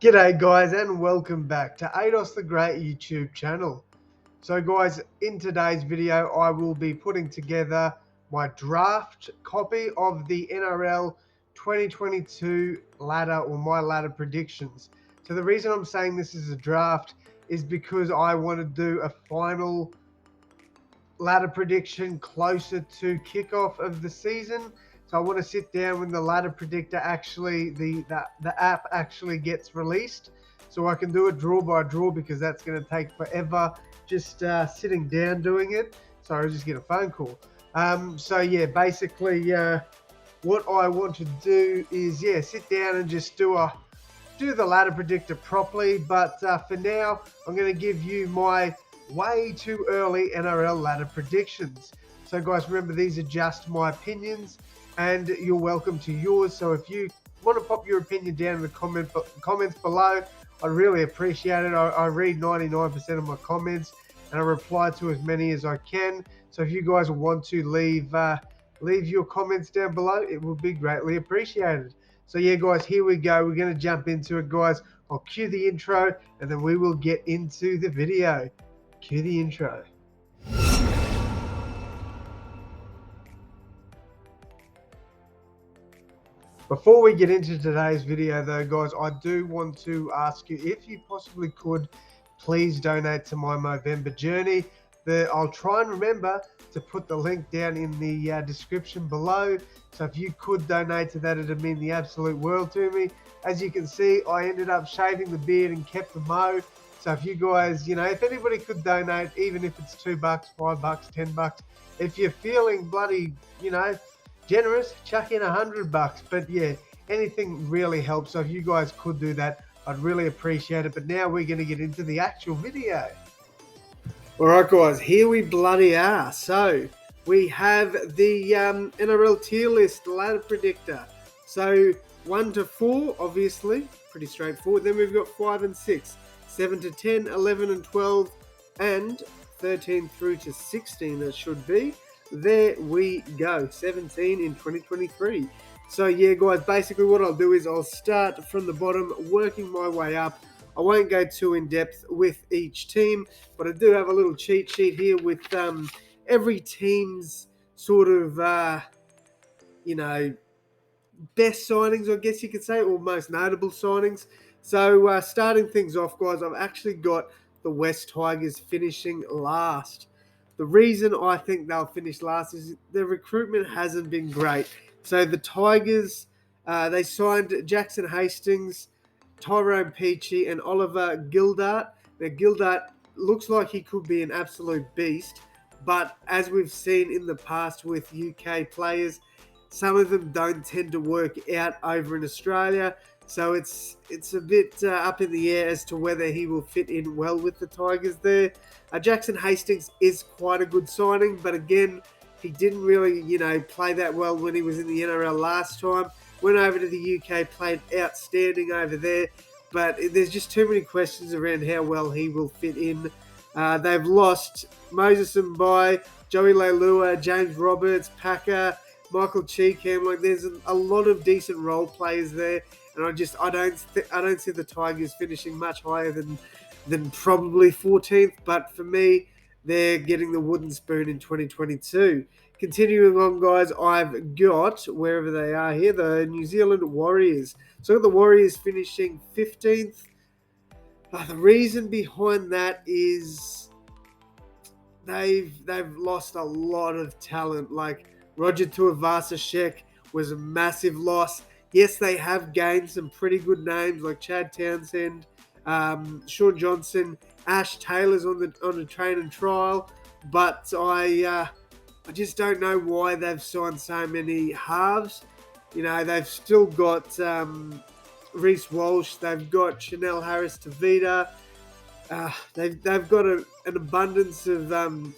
G'day guys and welcome back to AdosTheGreat YouTube channel. So guys, in today's video I will be putting together my draft copy of the NRL 2022 ladder or my ladder predictions. So the reason I'm saying this is a draft is because I want to do a final ladder prediction closer to kickoff of the season. So I want to sit down when the ladder predictor actually, the app actually gets released. So I can do it draw by draw because that's going to take forever just sitting down doing it. So I just get a phone call. So yeah, basically what I want to do is, sit down and just do the ladder predictor properly. But for now, I'm going to give you my way too early NRL ladder predictions. So guys, remember these are just my opinions and you're welcome to yours. So if you want to pop your opinion down in the comments below, I'd really appreciate it. I read 99% of my comments and I reply to as many as I can. So if you guys want to leave your comments down below, it will be greatly appreciated. So yeah guys, here we go. We're going to jump into it guys. I'll cue the intro and then we will get into the video. Cue the intro. Before we get into today's video though guys, I do want to ask you, if you possibly could, please donate to my Movember journey. I'll try and remember to put the link down in the description below. So if you could donate to that, it'd mean the absolute world to me. As you can see, I ended up shaving the beard and kept the mo. So if you guys, if anybody could donate, even if it's $2, $5, $10, if you're feeling bloody, generous, chuck in $100. But yeah, anything really helps. So if you guys could do that, I'd really appreciate it. But now we're going to get into the actual video. All right, guys, here we bloody are. So we have the NRL tier list ladder predictor. So 1 to 4, obviously, pretty straightforward. Then we've got 5 and 6, 7 to 10, 11 and 12, and 13 through to 16, that should be. There we go, 17 in 2023. So yeah, guys, basically what I'll do is I'll start from the bottom, working my way up. I won't go too in depth with each team, but I do have a little cheat sheet here with every team's sort of, best signings, I guess you could say, or most notable signings. So starting things off, guys, I've actually got the West Tigers finishing last. The reason I think they'll finish last is the recruitment hasn't been great. So the Tigers, they signed Jackson Hastings, Tyrone Peachy, and Oliver Gildart. Now, Gildart looks like he could be an absolute beast, but as we've seen in the past with UK players, some of them don't tend to work out over in Australia. So it's a bit up in the air as to whether he will fit in well with the Tigers there. Jackson Hastings is quite a good signing, but again, he didn't really, play that well when he was in the NRL last time. Went over to the UK, played outstanding over there, but there's just too many questions around how well he will fit in. They've lost Moses Mbai, Joey Leilua, James Roberts, Packer, Michael Cheekham. Like, there's a lot of decent role players there, and I don't see the Tigers finishing much higher than probably 14th. But for me, they're getting the wooden spoon in 2022. Continuing on, guys, I've got, wherever they are here, the New Zealand Warriors. So the Warriors finishing 15th. The reason behind that is they've lost a lot of talent. Like, Roger Tuivasa-Sheck was a massive loss. Yes, they have gained some pretty good names like Chad Townsend, Sean Johnson, Ash Taylor's on the train and trial, but I just don't know why they've signed so many halves. They've still got Reece Walsh, they've got Chanel Harris-Tavita. They've got an abundance of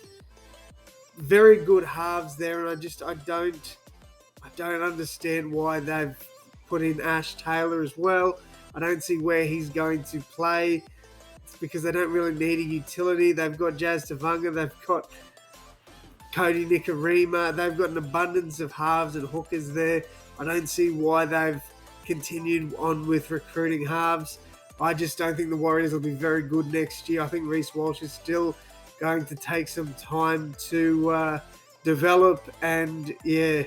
very good halves there, and I don't understand why they've put in Ash Taylor as well. I don't see where he's going to play. It's because they don't really need a utility. They've got Jazz Tavanga, they've got Cody Nikorima, they've got an abundance of halves and hookers there. I don't see why they've continued on with recruiting halves. I just don't think the Warriors will be very good next year. I think Reece Walsh is still going to take some time to develop, and yeah,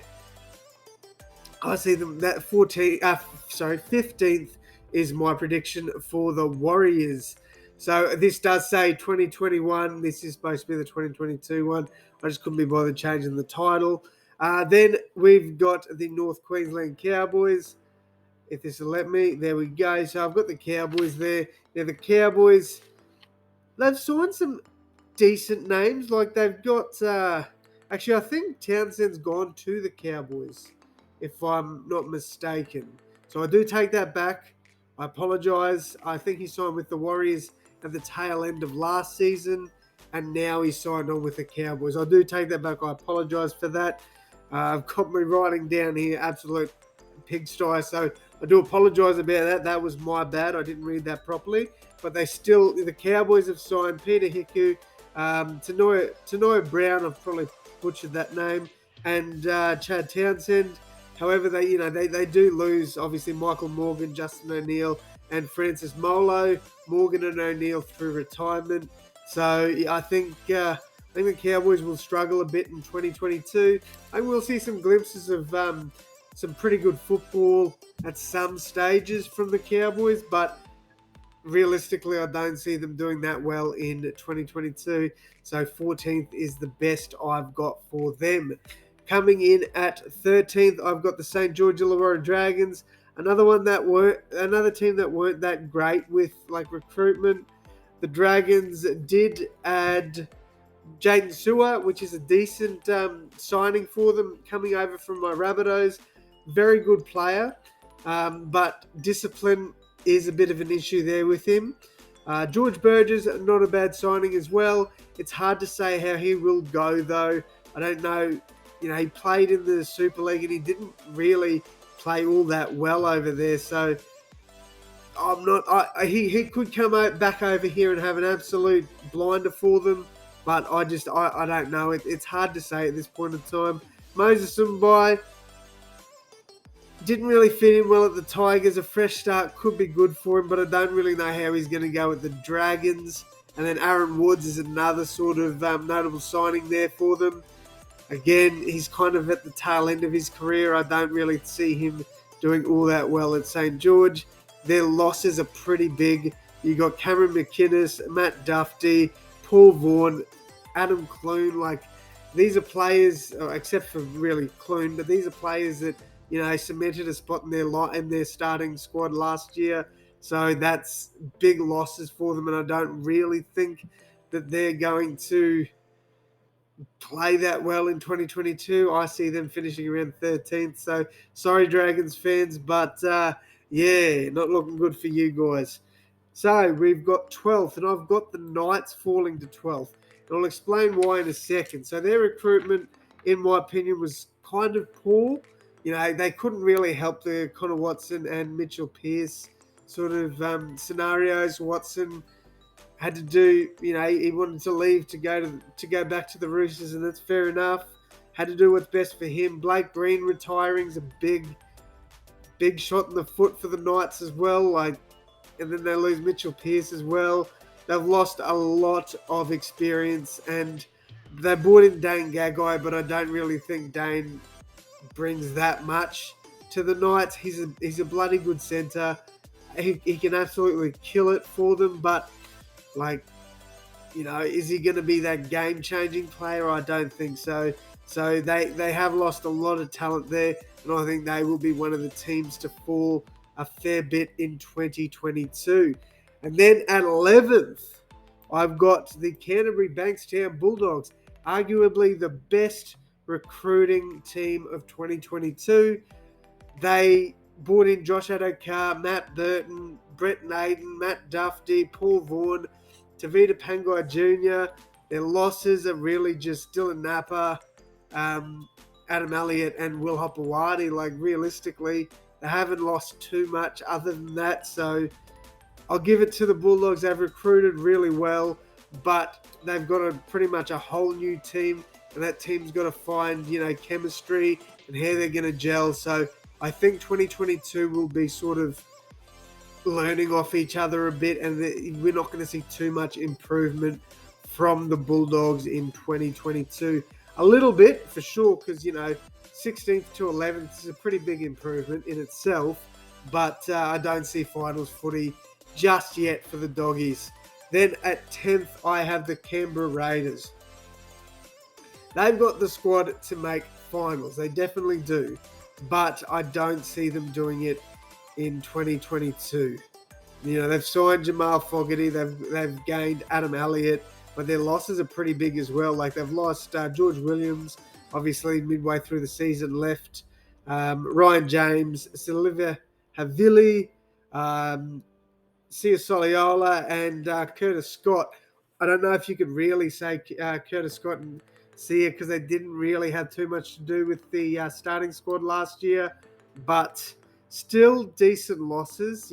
I see them that 15th is my prediction for the Warriors. So this does say 2021. This is supposed to be the 2022 one. I just couldn't be bothered changing the title. Then we've got the North Queensland Cowboys. If this will let me, there we go. So I've got the Cowboys there. Now the Cowboys, they've signed some decent names. Like they've got, actually I think Townsend's gone to the Cowboys, if I'm not mistaken. So I do take that back. I apologise. I think he signed with the Warriors at the tail end of last season, and now he's signed on with the Cowboys. I do take that back. I apologise for that. I've got me writing down here, absolute pigsty. So I do apologise about that. That was my bad. I didn't read that properly. But the Cowboys have signed Peter Hiku, Tanoia Brown, I've probably butchered that name, and Chad Townsend. However, they do lose, obviously, Michael Morgan, Justin O'Neill, and Francis Molo, Morgan and O'Neill through retirement. So I think the Cowboys will struggle a bit in 2022. And we'll see some glimpses of some pretty good football at some stages from the Cowboys, but realistically, I don't see them doing that well in 2022. So 14th is the best I've got for them. Coming in at 13th, I've got the St. George Illawarra Dragons. Another team that weren't that great with like recruitment. The Dragons did add Jaden Sewer, which is a decent signing for them, coming over from my Rabbitohs. Very good player, but discipline is a bit of an issue there with him. George Burgess, not a bad signing as well. It's hard to say how he will go, though. I don't know. He played in the Super League and he didn't really play all that well over there. So I'm not. He could come back over here and have an absolute blinder for them. But I don't know. It's hard to say at this point in time. Moses Mbai didn't really fit in well at the Tigers. A fresh start could be good for him, but I don't really know how he's going to go with the Dragons. And then Aaron Woods is another sort of notable signing there for them. Again, he's kind of at the tail end of his career. I don't really see him doing all that well at St. George. Their losses are pretty big. You got Cameron McInnes, Matt Duffy, Paul Vaughan, Adam Clune. These are players, except for really Clune, but these are players that cemented a spot in their starting squad last year. So that's big losses for them, and I don't really think that they're going to play that well in 2022. I see them finishing around 13th. So sorry, Dragons fans, but not looking good for you guys. So we've got 12th, and I've got the Knights falling to 12th. And I'll explain why in a second. So their recruitment, in my opinion, was kind of poor. They couldn't really help the Connor Watson and Mitchell Pearce sort of scenarios. Watson had to do, he wanted to leave to go back to the Roosters, and that's fair enough. Had to do what's best for him. Blake Green retiring is a big shot in the foot for the Knights as well. And then they lose Mitchell Pearce as well. They've lost a lot of experience, and they brought in Dane Gagai, but I don't really think Dane brings that much to the Knights. He's a bloody good centre. He can absolutely kill it for them, but is he going to be that game-changing player? I don't think so. So they have lost a lot of talent there, and I think they will be one of the teams to fall a fair bit in 2022. And then at 11th, I've got the Canterbury Bankstown Bulldogs, arguably the best recruiting team of 2022. They brought in Josh Adokar, Matt Burton, Brett Naden, Matt Duffy, Paul Vaughan, Tavita Pangai Jr. Their losses are really just Dylan Napa, Adam Elliott, and Will Hopewadi. Realistically, they haven't lost too much other than that. So I'll give it to the Bulldogs. They've recruited really well, but they've got pretty much a whole new team, and that team's got to find, chemistry and how they're going to gel. So I think 2022 will be sort of learning off each other a bit, and we're not going to see too much improvement from the Bulldogs in 2022. A little bit, for sure, because, 16th to 11th is a pretty big improvement in itself, but I don't see finals footy just yet for the Doggies. Then at 10th, I have the Canberra Raiders. They've got the squad to make finals. They definitely do. But I don't see them doing it in 2022. They've signed Jamal Fogarty. They've gained Adam Elliott. But their losses are pretty big as well. Like, they've lost George Williams, obviously midway through the season, left. Ryan James, Silvia Havili, Sia Soliola, and Curtis Scott. I don't know if you could really say Curtis Scott and Sia, because they didn't really have too much to do with the starting squad last year. But still decent losses,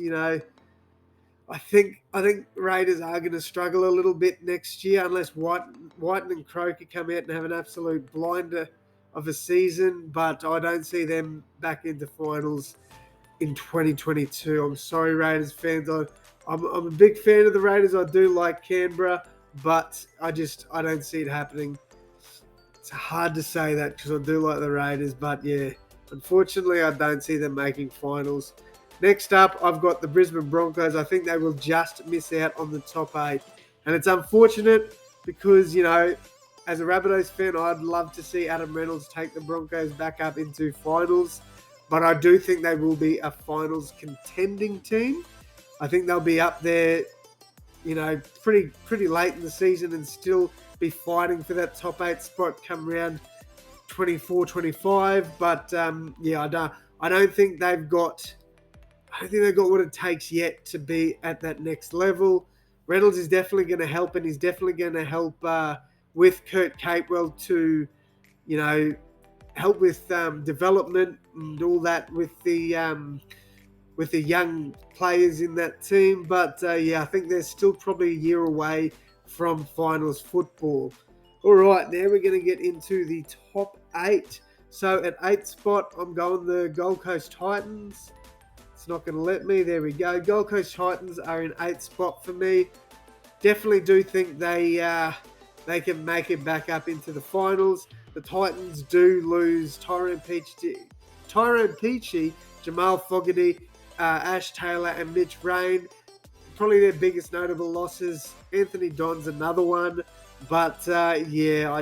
I think Raiders are going to struggle a little bit next year unless Whiten and Croker come out and have an absolute blinder of a season. But I don't see them back into finals in 2022. I'm sorry, Raiders fans. I'm a big fan of the Raiders. I do like Canberra, but I don't see it happening. It's hard to say that because I do like the Raiders, but yeah, unfortunately, I don't see them making finals. Next up, I've got the Brisbane Broncos. I think they will just miss out on the top 8. And it's unfortunate because, as a Rabbitohs fan, I'd love to see Adam Reynolds take the Broncos back up into finals. But I do think they will be a finals contending team. I think they'll be up there, pretty late in the season and still be fighting for that top 8 spot come round 24-25. But, I don't think they've got what it takes yet to be at that next level. Reynolds is definitely going to help, and he's definitely going to help with Kurt Capewell to, help with development and all that with the young players in that team. But I think they're still probably a year away from finals football. All right, now we're going to get into the top 8. So at 8th spot, I'm going the Gold Coast Titans. It's not going to let me. There we go. Gold Coast Titans are in 8th spot for me. Definitely do think they can make it back up into the finals. The Titans do lose Tyrone Peachey, Jamal Fogarty, Ash Taylor, and Mitch Rain. Probably their biggest notable losses. Anthony Don's another one. But, I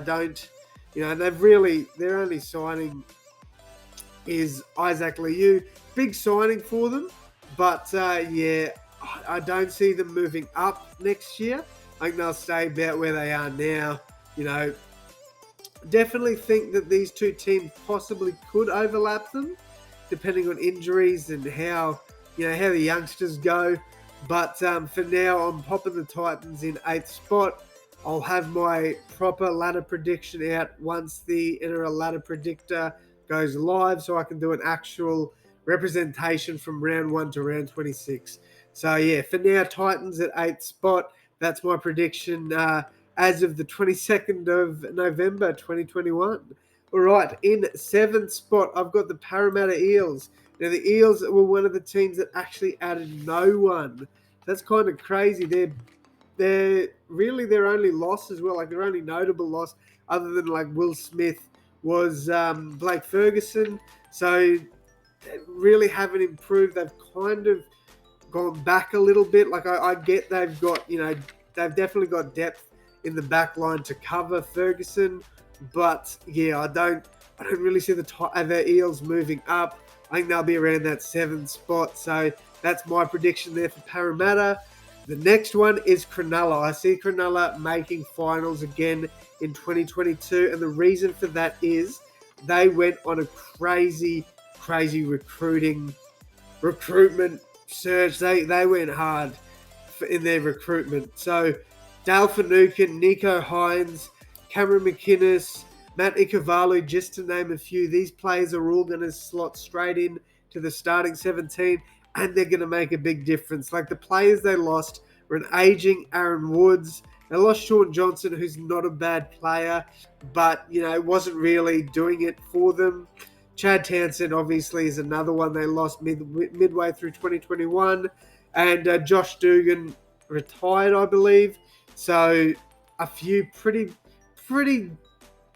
don't... their only signing is Isaac Liu. Big signing for them, but I don't see them moving up next year. I think they'll stay about where they are now. Definitely think that these two teams possibly could overlap them, depending on injuries and how the youngsters go. But for now, I'm popping the Titans in 8th spot. I'll have my proper ladder prediction out once the NRL ladder predictor goes live, so I can do an actual representation from round 1 to round 26. So for now, Titans at 8th spot. That's my prediction as of the 22nd of November 2021. All right, in 7th spot, I've got the Parramatta Eels. Now, the Eels were one of the teams that actually added no one. That's kind of crazy. They're really their only loss as well, like their only notable loss other than like Will Smith was Blake Ferguson. So they really haven't improved. They've kind of gone back a little bit. Like I get they've got, they've definitely got depth in the back line to cover Ferguson. But I don't really see the Eels moving up. I think they'll be around that 7th spot. So that's my prediction there for Parramatta. The next one is Cronulla. I see Cronulla making finals again in 2022. And the reason for that is they went on a crazy recruitment surge. They went hard in their recruitment. So Dale Finucane, Nico Hines, Cameron McInnes, Matt Ikuvalu, just to name a few. These players are all going to slot straight in to the starting 17, and they're going to make a big difference. Like the players they lost were an aging Aaron Woods. They lost Sean Johnson, who's not a bad player, but, wasn't really doing it for them. Chad Townsend, obviously, is another one they lost midway through 2021. And Josh Dugan retired, I believe. So a few pretty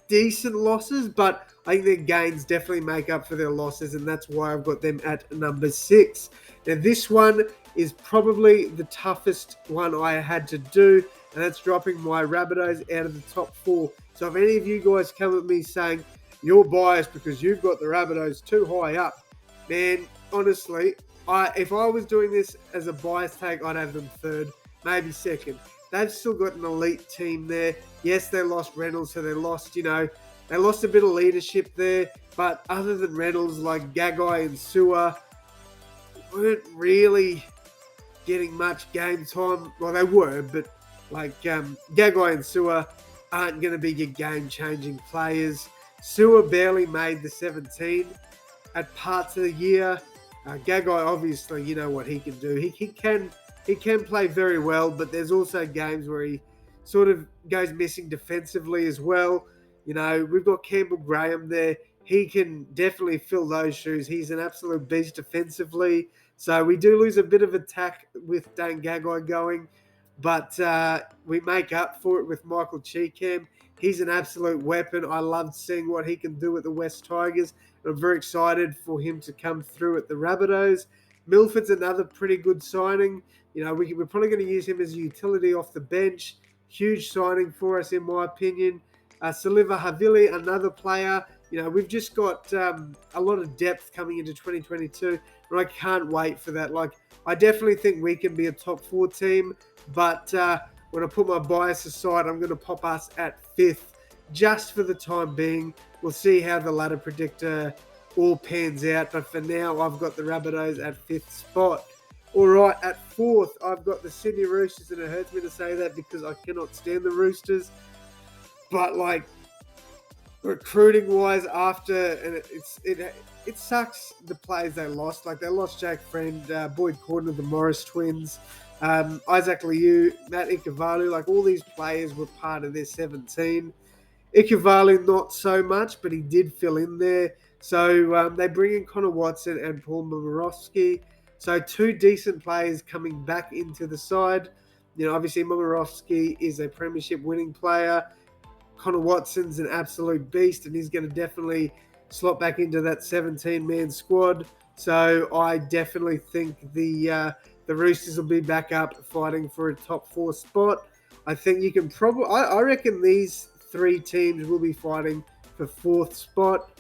decent losses, but I think their gains definitely make up for their losses, and that's why I've got them at number 6. Now, this one is probably the toughest one I had to do, and that's dropping my Rabbitohs out of the top 4. So if any of you guys come at me saying you're biased because you've got the Rabbitohs too high up, man, honestly, if I was doing this as a bias take, I'd have them 3rd, maybe 2nd. They've still got an elite team there. Yes, they lost Reynolds, so they lost a bit of leadership there. But other than Reynolds, like Gagai and Sewer weren't really getting much game time. Well, they were, but like Gagai and Sewer aren't going to be your game-changing players. Sewer barely made the 17 at parts of the year. Gagai, obviously, you know what he can do. He can play very well, but there's also games where he sort of goes missing defensively as well. You know, we've got Campbell Graham there. He can definitely fill those shoes. He's an absolute beast defensively. So we do lose a bit of attack with Dane Gagai going, but we make up for it with Michael Cheekham. He's an absolute weapon. I loved seeing what he can do at the West Tigers. I'm very excited for him to come through at the Rabbitohs. Milford's another pretty good signing. You know, we're probably going to use him as a utility off the bench. Huge signing for us, in my opinion. Saliva Havili, another player. You know, we've just got a lot of depth coming into 2022, and I can't wait for that. Like, I definitely think we can be a top 4 team, but when I put my bias aside, I'm going to pop us at 5th just for the time being. We'll see how the ladder predictor all pans out, but for now, I've got the Rabbitohs at 5th spot. All right, at 4th, I've got the Sydney Roosters, and it hurts me to say that because I cannot stand the Roosters. But, like, recruiting-wise, and it sucks the players they lost. Like, they lost Jake Friend, Boyd Cordner of the Morris twins, Isaac Liu, Matt Ikuvalu. Like, all these players were part of their 17. Ikuvalu, not so much, but he did fill in there. So they bring in Connor Watson and Paul Momirovski. So 2 decent players coming back into the side. You know, obviously Momirovski is a premiership winning player. Connor Watson's an absolute beast, and he's going to definitely slot back into that 17-man squad. So I definitely think the Roosters will be back up fighting for a top 4 spot. I think you can probably... I reckon these 3 teams will be fighting for 4th spot.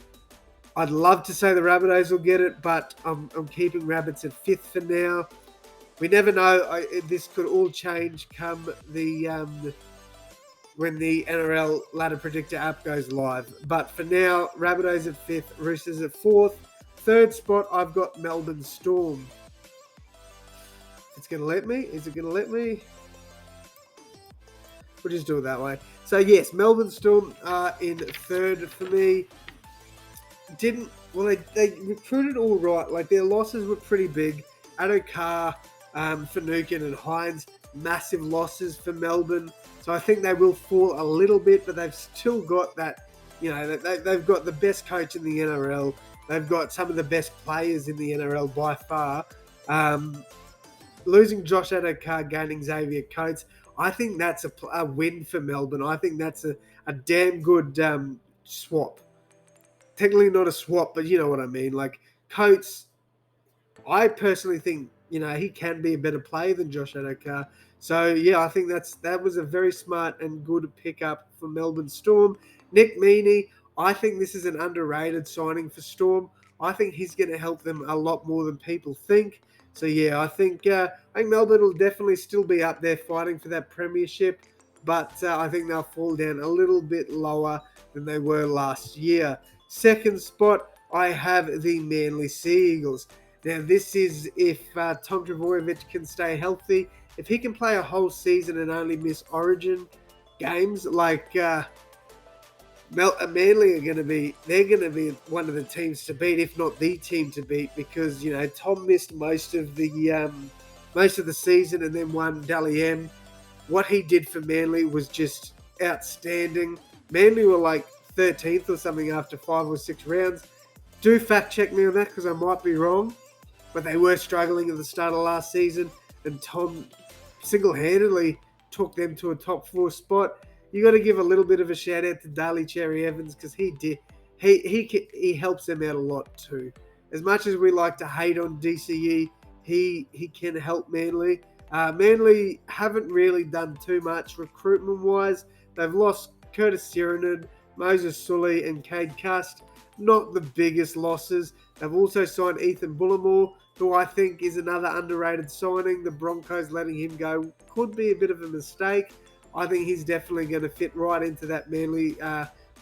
I'd love to say the Rabbitohs will get it, but I'm keeping Rabbits at 5th for now. We never know. This could all change come when the NRL ladder predictor app goes live. But for now, Rabbitohs at 5th, Roosters at 4th. 3rd spot, I've got Melbourne Storm. It's going to let me? Is it going to let me? We'll just do it that way. So yes, Melbourne Storm are in 3rd for me. They recruited all right. Like, their losses were pretty big. Addo-Carr, Finucane and Hines, massive losses for Melbourne. So I think they will fall a little bit, but they've still got that, you know, they've got the best coach in the NRL. They've got some of the best players in the NRL by far. Losing Josh Addo-Carr, gaining Xavier Coates, I think that's a win for Melbourne. I think that's a damn good swap. Technically not a swap, but you know what I mean. Like, Coates, I personally think, you know, he can be a better player than Josh Addo-Carr. So, yeah, I think that was a very smart and good pickup for Melbourne Storm. Nick Meaney, I think this is an underrated signing for Storm. I think he's going to help them a lot more than people think. So, yeah, I think Melbourne will definitely still be up there fighting for that premiership, but I think they'll fall down a little bit lower than they were last year. 2nd spot, I have the Manly Sea Eagles. Now, this is if Tom Trbojevic can stay healthy. If he can play a whole season and only miss Origin games, like Manly are going to be, they're going to be one of the teams to beat, if not the team to beat, because, you know, Tom missed most of the season and then won Dally M. What he did for Manly was just outstanding. Manly were like 13th or something after 5 or 6 rounds. Do fact check me on that because I might be wrong, but they were struggling at the start of last season. and Tom single-handedly took them to a top 4 spot. You got to give a little bit of a shout out to Daly Cherry Evans because he helps them out a lot too. As much as we like to hate on DCE, he can help Manly. Manly haven't really done too much recruitment-wise. They've lost Curtis Sirenin, Moses Sully, and Cade Cust. Not the biggest losses. They've also signed Ethan Bullimore, who I think is another underrated signing. The Broncos letting him go could be a bit of a mistake. I think he's definitely going to fit right into that Manly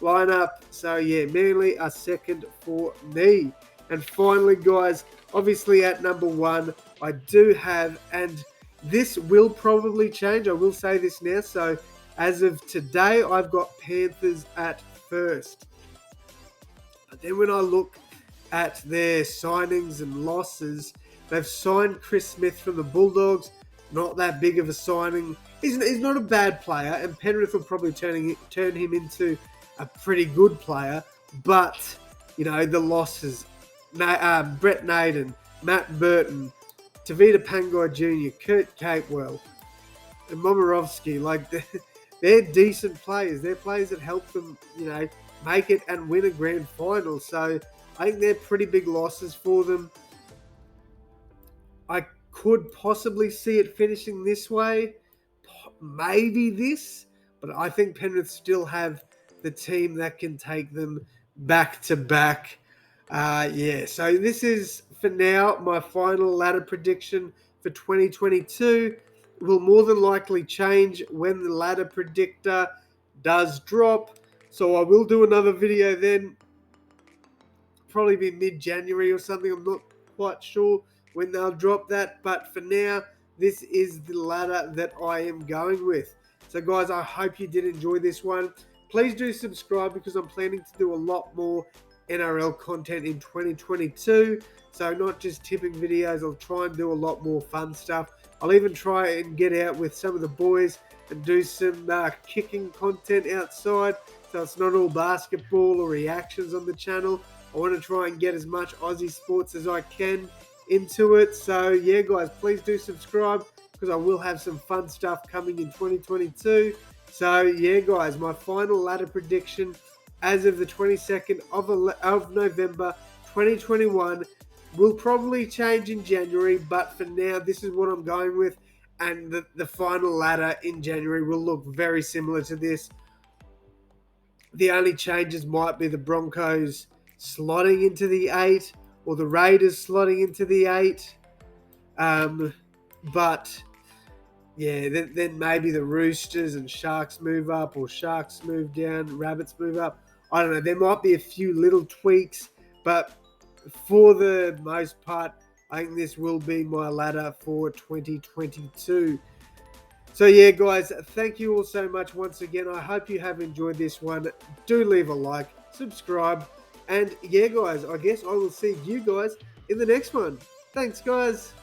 lineup. So, yeah, Manly are second for me. And finally, guys, obviously at number 1, I do have, and this will probably change. I will say this now. So, as of today, I've got Panthers at first. But then when I look at their signings and losses, they've signed Chris Smith from the Bulldogs. Not that big of a signing. He's not a bad player, and Penrith will probably turn him into a pretty good player. But, you know, the losses. Brett Naden, Matt Burton, Tavita Pangai Jr., Kurt Capewell, and Momirovski, like they're decent players. They're players that help them, you know, make it and win a grand final. So I think they're pretty big losses for them. I could possibly see it finishing this way, maybe this, but I think Penrith still have the team that can take them back to back. So this is, for now, my final ladder prediction for 2022. It will more than likely change when the ladder predictor does drop. So I will do another video then. Probably be mid-January or something. I'm not quite sure when they'll drop that. But for now, this is the ladder that I am going with. So guys, I hope you did enjoy this one. Please do subscribe because I'm planning to do a lot more NRL content in 2022. So not just tipping videos, I'll try and do a lot more fun stuff. I'll even try and get out with some of the boys and do some kicking content outside. So it's not all basketball or reactions on the channel. I want to try and get as much Aussie sports as I can into it. So yeah, guys, please do subscribe because I will have some fun stuff coming in 2022. So yeah, guys, my final ladder prediction as of the 22nd of November 2021 will probably change in January, but for now, this is what I'm going with. And the final ladder in January will look very similar to this. The only changes might be the Broncos slotting into the 8 or the Raiders slotting into the 8. But yeah, then maybe the Roosters and Sharks move up, or Sharks move down, Rabbits move up. I don't know. There might be a few little tweaks, but for the most part, I think this will be my ladder for 2022. So yeah, guys, thank you all so much once again. I hope you have enjoyed this one. Do leave a like, subscribe, and yeah, guys, I guess I will see you guys in the next one. Thanks, guys.